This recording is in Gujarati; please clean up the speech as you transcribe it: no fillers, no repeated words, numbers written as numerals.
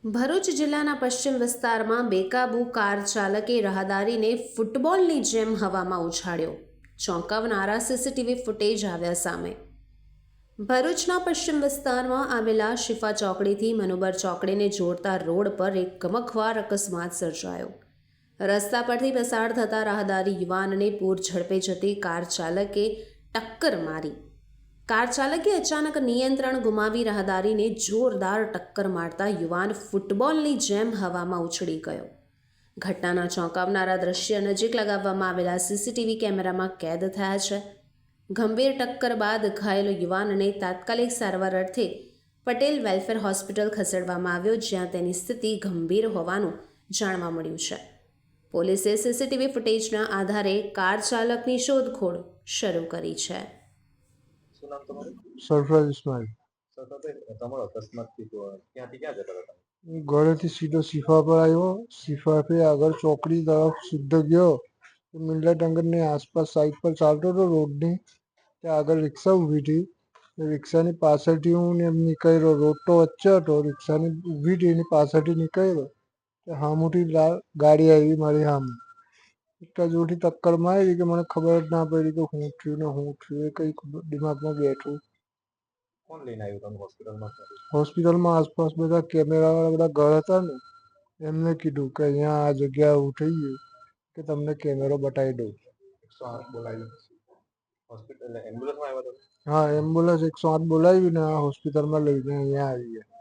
ભરૂચ જિલ્લાના પશ્ચિમ વિસ્તારમાં બેકાબૂ કાર ચાલકે રાહદારીને ફૂટબોલની જેમ હવામાં ઉછાળ્યો. ચોંકાવનારા સીસીટીવી ફૂટેજ આવ્યા સામે. ભરૂચના પશ્ચિમ વિસ્તારમાં આવેલા શિફા ચોકડીથી મનુબર ચોકડીને જોડતા રોડ પર એક ગમખ્વાર અકસ્માત સર્જાયો. રસ્તા પરથી પસાર થતા રાહદારી યુવાનને પૂર ઝડપે જતી કાર ચાલકે ટક્કર મારી. કાર ચાલકે અચાનક નિયંત્રણ ગુમાવી રાહદારીને જોરદાર ટક્કર મારતા યુવાન ફૂટબોલની જેમ હવામાં ઉછળી ગયો. ઘટનાના ચોંકાવનારા દ્રશ્ય નજીક લગાવવામાં આવેલા સીસીટીવી કેમેરામાં કેદ થયા છે. ગંભીર ટક્કર બાદ ઘાયલ યુવાનને તાત્કાલિક સારવાર અર્થે પટેલ વેલફેર હોસ્પિટલ ખસેડવામાં આવ્યો, જ્યાં તેની સ્થિતિ ગંભીર હોવાનું જાણવા મળ્યું છે. પોલીસે સીસીટીવી ફૂટેજના આધારે કાર ચાલકની શોધખોળ શરૂ કરી છે. શું નામ તમારું? સરફરાજ ઇસ્માઇલ. સરફરાજભાઈ, તમારો અકસ્માત થયો ક્યાંથી ક્યાં જતા હતા તમે? હું ઘરેથી સીધો શિફા પર આવ્યો. શિફાથી આગળ ચોકડી તરફ સીધો ગયો. મિલ્લા ડંગરની આસપાસ સાઈડ પર ચાલતો હતો રોડની. ત્યાં આગળ રિક્ષા ઊભી હતી. રિક્ષાની પાછળથી હું નીકળ્યો. રોડ તો વચ્ચે હતો, રિક્ષાની ઊભી હતી એની પાછળથી નીકળ્યો. સામેથી ગાડી આવી મારી સામે. એટલા જોરથી ટક્કર મારી કે મને ખબર જ ના પડી કે હું થયું ને હું થયું, એ કંઈક દિમાગમાં બેઠું. કોણ લઈને આવ્યું તમે હોસ્પિટલમાં? હોસ્પિટલમાં આસપાસ બધા કેમેરાવાળા બધા ઘર હતા ને, એમને કીધું કે અહીંયા આ જગ્યા એવું થઈ ગયું કે તમને કેમેરો બતાવી દઉં. 108 બોલાવી હોસ્પિટલ એમ્બ્યુલન્સમાં આવ્યા હતા? હા, એમ્બ્યુલન્સ 108 બોલાવીને આ હોસ્પિટલમાં લઈને અહીંયા આવી ગયા.